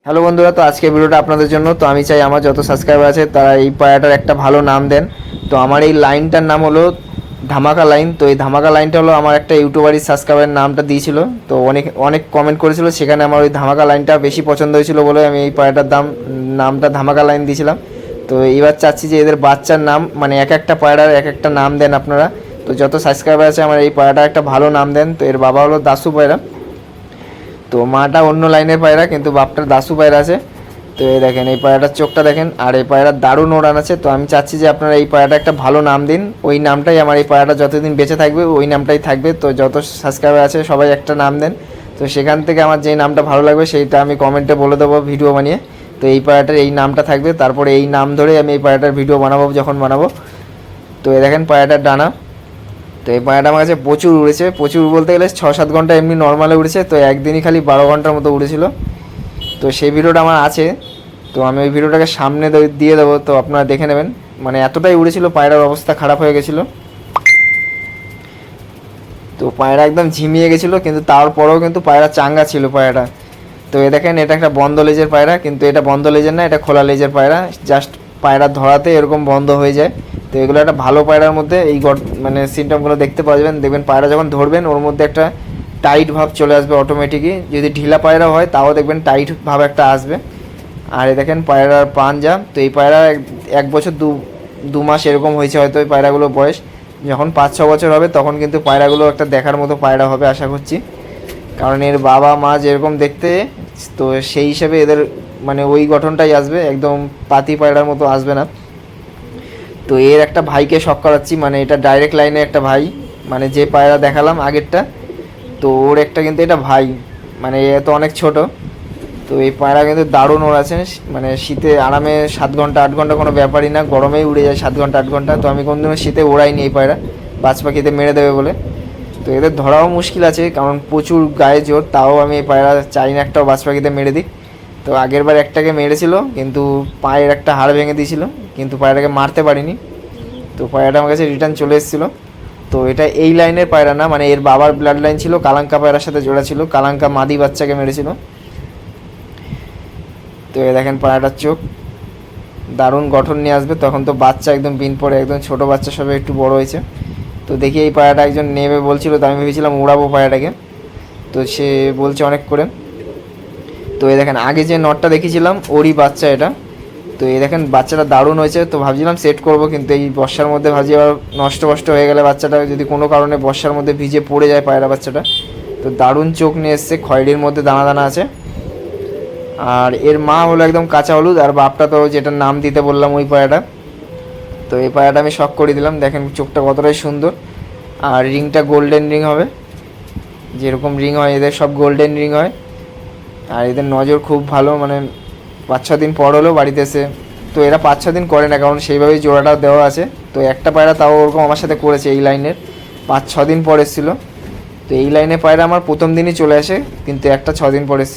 Hello বন্ধুরা, তো আজকে ভিডিওটা আপনাদের জন্য। তো আমি চাই আমার যত সাবস্ক্রাইবার আছে তারা এই পায়রাটার একটা ভালো নাম দেন। তো আমার এই লাইনটার নাম হলো ধামাকা লাইন। তো এই ধামাকা লাইনটা হলো আমার একটা ইউটিউবারই সাবস্ক্রাইবারের নামটা দিয়েছিল। তো অনেক অনেক কমেন্ট করেছিল, সেখানে আমার ওই ধামাকা লাইনটা বেশি পছন্দ হয়েছিল বলে আমি এই পায়রাটার নামটা ধামাকা লাইন দিয়েছিলাম। তো এবার চাচ্ছি যে এদের বাচ্চার নাম মানে এক একটা পায়রার এক একটা নাম দেন আপনারা। তো যত সাবস্ক্রাইবার আছে আমার এই পায়রাটার একটা ভালো নাম দেন। তো এর বাবা হলো দাসু পায়রা, তো মাটা অন্য লাইনের পায়রা কিন্তু বাপটার দাসু পায়রা আছে। তো এই দেখেন এই পায়রাটার চোখটা দেখেন, আর এই পায়রার দারুণ ওড়ান আছে। তো আমি চাচ্ছি যে আপনারা এই পায়রাটা একটা ভালো নাম দিন, ওই নামটাই আমার এই পায়রাটা যতদিন বেঁচে থাকবে ওই নামটাই থাকবে। তো যত সাবস্ক্রাইবার আছে সবাই একটা নাম দেন। তো সেখান থেকে আমার যেই নামটা ভালো লাগবে সেইটা আমি কমেন্টে বলে দেবো ভিডিও বানিয়ে। তো এই পায়রাটার এই নামটা থাকবে, তারপরে এই নাম ধরে আমি এই পায়রাটার ভিডিও বানাবো যখন বানাবো। তো এই দেখেন পায়রাটার ডানা। তো এই পায়রাটা আমার কাছে প্রচুর উড়েছে, প্রচুর বলতে গেলে 6-7 ঘন্টা এমনি নর্মালে উড়েছে। তো একদিনই খালি 12 ঘন্টার মতো উড়েছিল। তো সেই ভিডিওটা আমার আছে, তো আমি ওই ভিডিওটাকে সামনে দিয়ে দেবো, তো আপনারা দেখে নেবেন। মানে এতটাই উড়েছিল পায়রার অবস্থা খারাপ হয়ে গেছিলো। তো পায়রা একদম ঝিমিয়ে গেছিলো, কিন্তু তারপরেও কিন্তু পায়রা চাঙ্গা ছিল পায়রাটা। তো এ দেখেন এটা একটা বন্ধ লেজের পায়রা, কিন্তু এটা বন্ধ লেজের না, এটা খোলা লেজের পায়রা। জাস্ট পায়রা ধরাতে এরকম বন্ধ হয়ে যায়। তো এগুলো একটা ভালো পায়রার মধ্যে এই মানে সিমটমগুলো দেখতে পাওয়া যাবেন। দেখবেন পায়রা যখন ধরবেন ওর মধ্যে একটা টাইট ভাব চলে আসবে অটোমেটিকই। যদি ঢিলা পায়রা হয় তাও দেখবেন টাইট ভাব একটা আসবে। আর এই দেখেন পায়রার পাঞ্জা। তো এই পায়রা 1 বছর 2 মাস এরকম হয়েছে হয়তো এই পায়রাগুলো বয়স। যখন 5-6 বছর হবে তখন কিন্তু পায়রাগুলো একটা দেখার মতো পায়রা হবে আশা করছি, কারণ এর বাবা মা যেরকম দেখতে, তো সেই হিসেবে এদের মানে ওই গঠনটাই আসবে, একদম পাতি পায়রার মতো আসবে না। তো এর একটা ভাইকে শখ করাচ্ছি, মানে এটা ডাইরেক্ট লাইনে একটা ভাই, মানে যে পায়রা দেখালাম আগেরটা, তো ওর একটা কিন্তু এটা ভাই, মানে এ তো অনেক ছোট। তো এই পায়রা কিন্তু দারুণ ওড়াছে, মানে শীতে আরামে 7 ঘন্টা 8 ঘন্টা কোনো ব্যাপারই না, গরমেই উড়ে যায় 7 ঘন্টা 8 ঘন্টা। তো আমি কোনোদিনও শীতে ওড়াইনি এই পায়রা, বাজ পাখিতে মেরে দেবে বলে। তো এদের ধরাও মুশকিল আছে, কারণ প্রচুর গায়ে জোর, তাও আমি এই পায়রা চাই না একটাও বাজ পাখিতে মেরে দিই। তো আগের বার একটাকে মেরেছিল, কিন্তু পায়ের একটা হাড় ভেঙে দিয়েছিল, কিন্তু পায়রাটাকে মারতে পারিনি। তো পায়রাটা আমার কাছে রিটার্ন চলে এসেছিলো। তো এটা এই লাইনের পায়রা না, মানে এর বাবার ব্লাড লাইন ছিল, কালাঙ্কা পায়রার সাথে জোড়া ছিল, কালাঙ্কা মাদি বাচ্চাকে মেরেছিল। তো এই দেখেন পায়রাটার চোখ দারুণ গঠন নিয়ে আসবে, তখন তো বাচ্চা একদম বিন পড়ে, একদম ছোট বাচ্চা সবে একটু বড় হয়েছে। তো দেখি এই পায়রাটা একজন নেবে বলছিল, তো আমি ভেবেছিলাম উড়াবো পায়রাটাকে, তো সে বলছে অনেক করে। তো এই দেখেন আগে যে নটটা দেখেছিলাম ওরই বাচ্চা এটা। তো এই দেখেন বাচ্চাটা দারুণ হয়েছে, তো ভাবছিলাম সেট করব, কিন্তু এই বর্ষার মধ্যে ভাবছি আবার নষ্ট হয়ে গেলে বাচ্চাটা যদি কোনো কারণে বর্ষার মধ্যে ভিজে পড়ে যায় পায়রা বাচ্চাটা। তো দারুণ চোখ নিয়ে এসছে, খয়েরির মধ্যে দানা দানা আছে। আর এর মা হলো একদম কাঁচা হলুদ, আর বাপটা তো যেটার নাম দিতে বললাম ওই পায়রাটা। তো এই পায়রাটা আমি শখ করে দিলাম, দেখেন চোখটা কতটাই সুন্দর। আর রিংটা গোল্ডেন রিং হবে, যেরকম রিং হয় এদের সব গোল্ডেন রিং হয়। আর এদের নজর খুব ভালো, মানে 5-6 দিন পর হলেও বাড়িতে এসে, তো এরা 5-6 দিন করে না, কারণ সেইভাবেই জোড়াটা দেওয়া আছে। তো একটা পায়রা তাও ওরকম আমার সাথে করেছে এই লাইনের, 5-6 দিন পর এসেছিলো। তো এই লাইনে পায়রা আমার প্রথম দিনই চলে আসে, কিন্তু একটা 6 দিন পর এসে।